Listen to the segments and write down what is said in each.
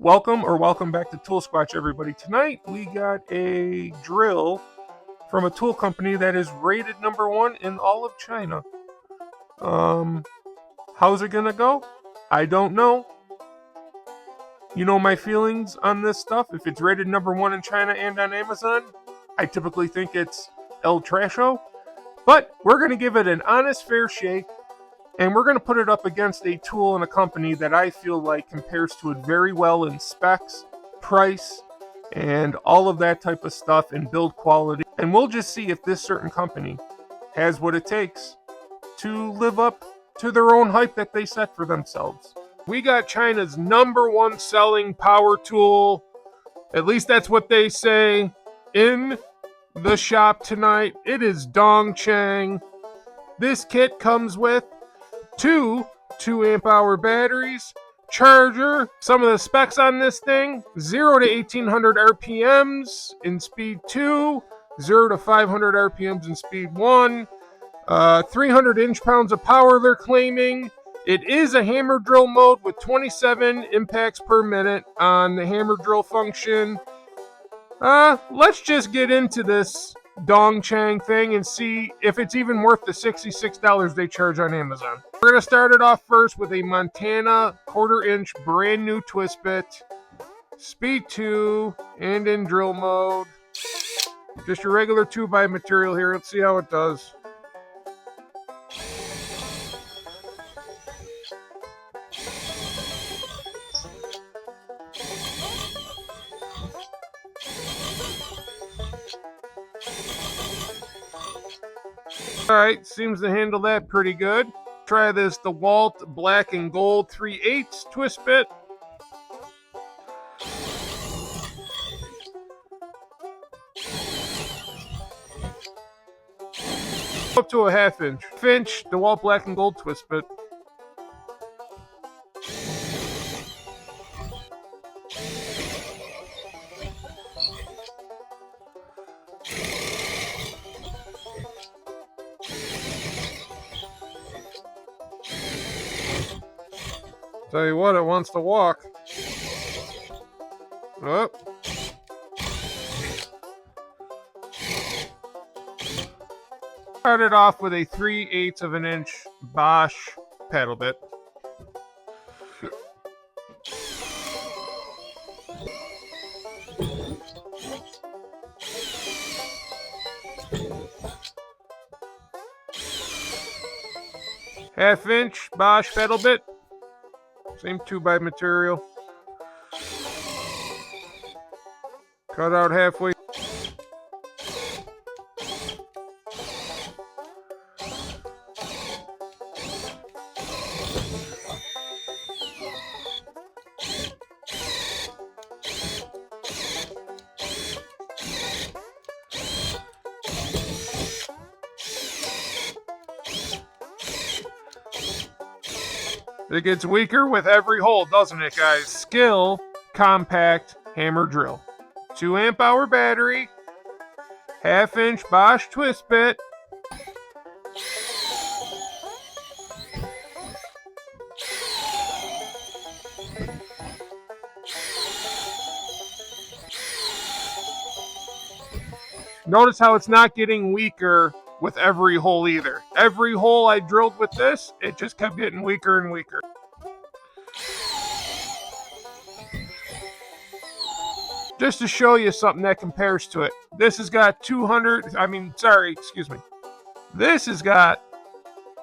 Welcome back to Tool Squatch, everybody. Tonight we got a drill from a tool company that is rated #1 in all of China. How's it gonna go? I don't know. You know my feelings on this stuff. If it's rated #1 in China and on Amazon, I typically think it's El Trasho. But we're gonna give it an honest, fair shake. And we're going to put it up against a tool and a company that I feel like compares to it very well in specs, price, and all of that type of stuff, and build quality. And we'll just see if this certain company has what it takes to live up to their own hype that they set for themselves. We got China's #1 selling power tool, at least that's what they say, in the shop tonight. It is Dongcheng. This kit comes with two 2-amp hour batteries, charger. Some of the specs on this thing: 0 to 1800 RPMs in speed 2, 0 to 500 RPMs in speed 1, 300 inch-pounds of power they're claiming. It is a hammer drill mode with 27 impacts per minute on the hammer drill function. Let's just get into this Dongcheng thing and see if it's even worth the $66 they charge on Amazon. We're going to start it off first with a Montana 1/4 inch brand new twist bit, speed 2, and in drill mode. Just your regular 2x material here. Let's see how it does. Alright, seems to handle that pretty good. Try this DeWalt black and gold 3/8 twist bit. Up to a 1/2 inch. DeWalt black and gold twist bit. Tell you what, it wants to walk. Oh. Started off with a 3/8 of an inch Bosch paddle bit. Half-inch Bosch pedal bit. Same 2x material. Cut out halfway. It gets weaker with every hole, doesn't it, guys? Skill compact hammer drill. 2-amp hour battery. 1/2 inch Bosch twist bit. Notice how it's not getting weaker with every hole either. Every hole I drilled with this, it just kept getting weaker and weaker. Just to show you something that compares to it. This has got This has got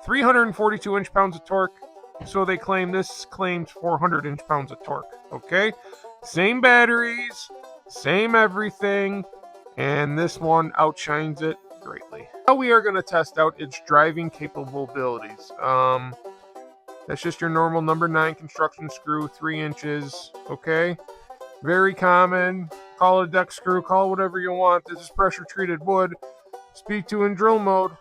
342 inch-pounds of torque. So they claim this claims 400 inch-pounds of torque. Okay? Same batteries, same everything, and this one outshines it greatly. Now we are going to test out its driving capabilities. That's just your normal number 9 construction screw, 3 inches. Okay? Very common. Call it a deck screw, call it whatever you want. This is pressure treated wood. Speed 2 in drill mode.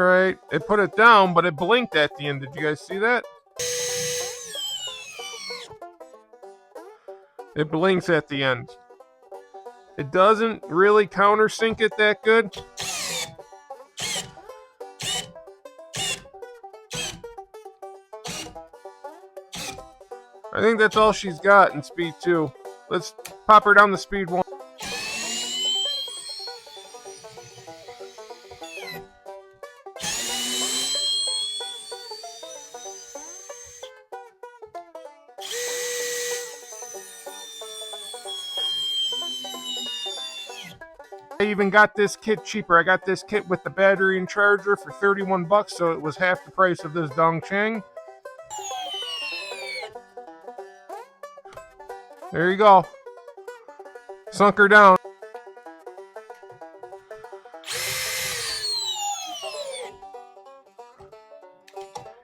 Alright, it put it down, but it blinked at the end. Did you guys see that? It blinks at the end. It doesn't really countersink it that good. I think that's all she's got in speed 2. Let's pop her down to speed 1. I even got this kit cheaper. I got this kit with the battery and charger for 31 bucks, so it was half the price of this Dongcheng. There you go. Sunk her down.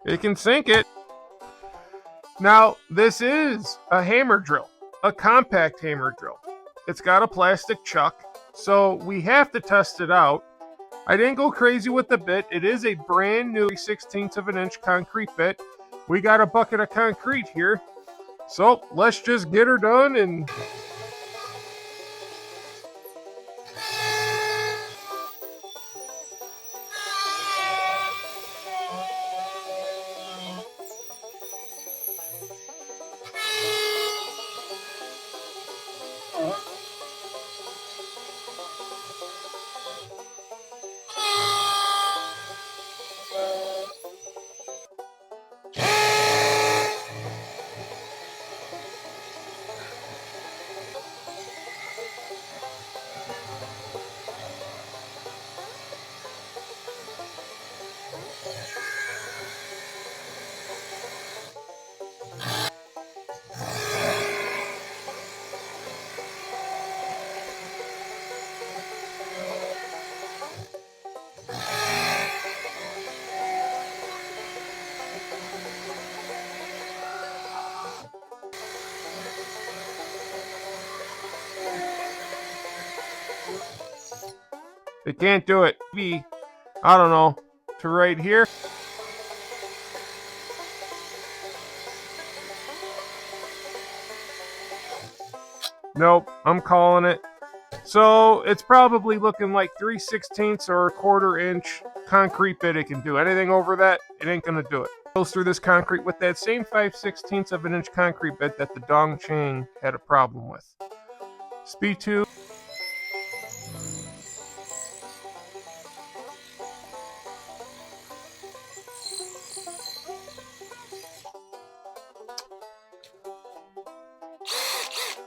It can sink it. Now, this is a hammer drill, a compact hammer drill. It's got a plastic chuck, so we have to test it out. I didn't go crazy with the bit. It is a brand new 3/16 of an inch concrete bit. We got a bucket of concrete here. So let's just get her done and... It can't do it. Maybe, I don't know, to right here. Nope, I'm calling it. So it's probably looking like 3/16 or a 1/4 inch concrete bit it can do. Anything over that, it ain't gonna do it. Goes through this concrete with that same 5/16 of an inch concrete bit that the Dongcheng had a problem with. Speed 2.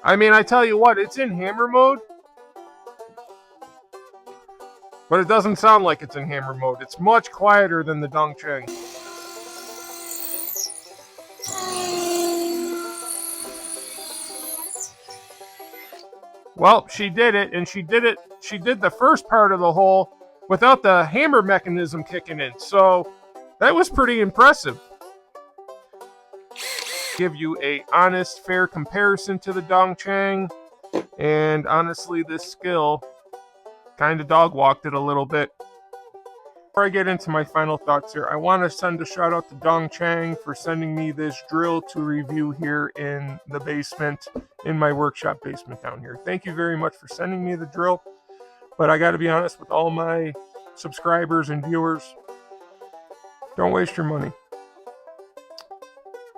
I mean, I tell you what, it's in hammer mode. But it doesn't sound like it's in hammer mode. It's much quieter than the Dongcheng. Well, she did it, and she did the first part of the hole without the hammer mechanism kicking in. So that was pretty impressive. Give you a honest, fair comparison to the Dongcheng, and honestly, this skill kind of dog walked it a little bit. Before I get into my final thoughts here, I want to send a shout out to Dongcheng for sending me this drill to review here in the basement, in my workshop basement down here. Thank you very much for sending me the drill. But I got to be honest with all my subscribers and viewers, don't waste your money.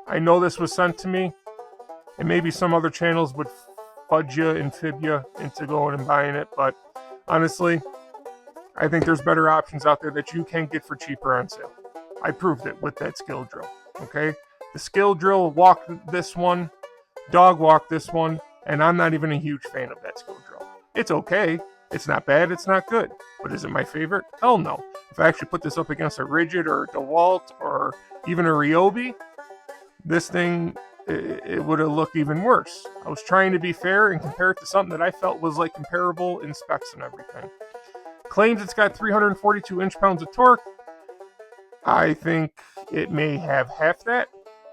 I know this was sent to me, and maybe some other channels would fudge you and fib you into going and buying it, but honestly, I think there's better options out there that you can get for cheaper on sale. I proved it with that skill drill, okay? The skill drill walked this one, dog walked this one, and I'm not even a huge fan of that skill drill. It's okay. It's not bad. It's not good. But is it my favorite? Hell no. If I actually put this up against a Rigid or a DeWalt or even a Ryobi, this thing, it would have looked even worse. I was trying to be fair and compare it to something that I felt was like comparable in specs and everything. Claims it's got 342 inch-pounds of torque. I think it may have half that.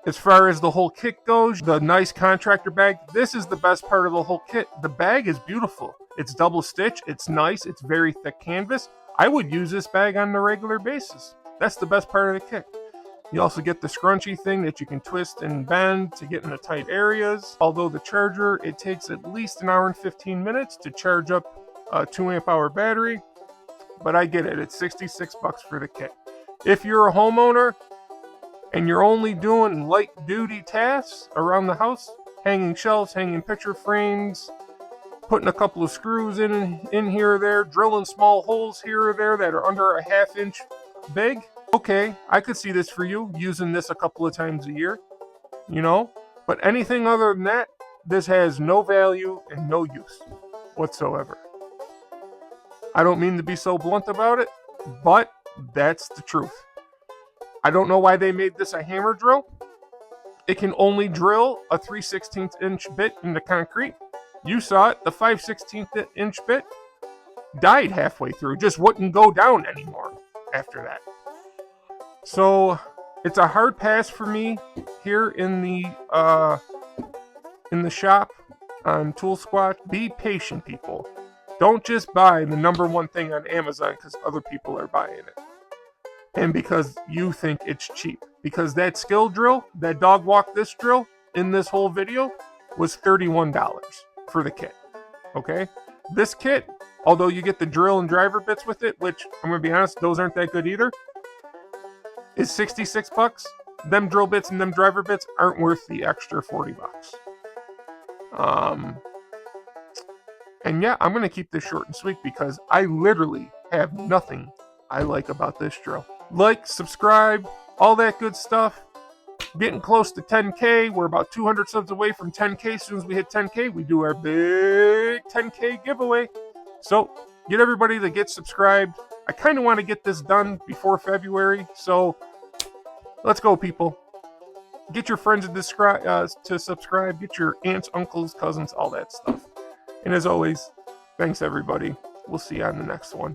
As far as the whole kit goes, the nice contractor bag, this is the best part of the whole kit. The bag is beautiful. It's double stitch, it's nice, it's very thick canvas. I would use this bag on a regular basis. That's the best part of the kit. You also get the scrunchy thing that you can twist and bend to get into tight areas. Although the charger, it takes at least an hour and 15 minutes to charge up a 2 amp hour battery. But I get it, it's 66 bucks for the kit. If you're a homeowner, and you're only doing light duty tasks around the house, hanging shelves, hanging picture frames, putting a couple of screws in here or there, drilling small holes here or there that are under a ½ inch big, okay, I could see this for you, using this a couple of times a year, you know? But anything other than that, this has no value and no use whatsoever. I don't mean to be so blunt about it, but that's the truth. I don't know why they made this a hammer drill. It can only drill a 3/16 inch bit into concrete. You saw it, the 5/16 inch bit died halfway through, just wouldn't go down anymore after that. So it's a hard pass for me here in the shop on Tool Squatch. Be patient, people. Don't just buy the #1 thing on Amazon because other people are buying it. And because you think it's cheap. Because that skill drill, that dog walk this drill in this whole video was $31 for the kit. Okay? This kit, although you get the drill and driver bits with it, which I'm going to be honest, those aren't that good either, is $66. Them drill bits and them driver bits aren't worth the extra $40. And yeah, I'm going to keep this short and sweet because I literally have nothing I like about this drill. Like, subscribe, all that good stuff. Getting close to 10K. We're about 200 subs away from 10K. As soon as we hit 10K, we do our big 10K giveaway. So, get everybody to get subscribed. I kind of want to get this done before February. So, let's go, people. Get your friends to subscribe. Get your aunts, uncles, cousins, all that stuff. And as always, thanks, everybody. We'll see you on the next one.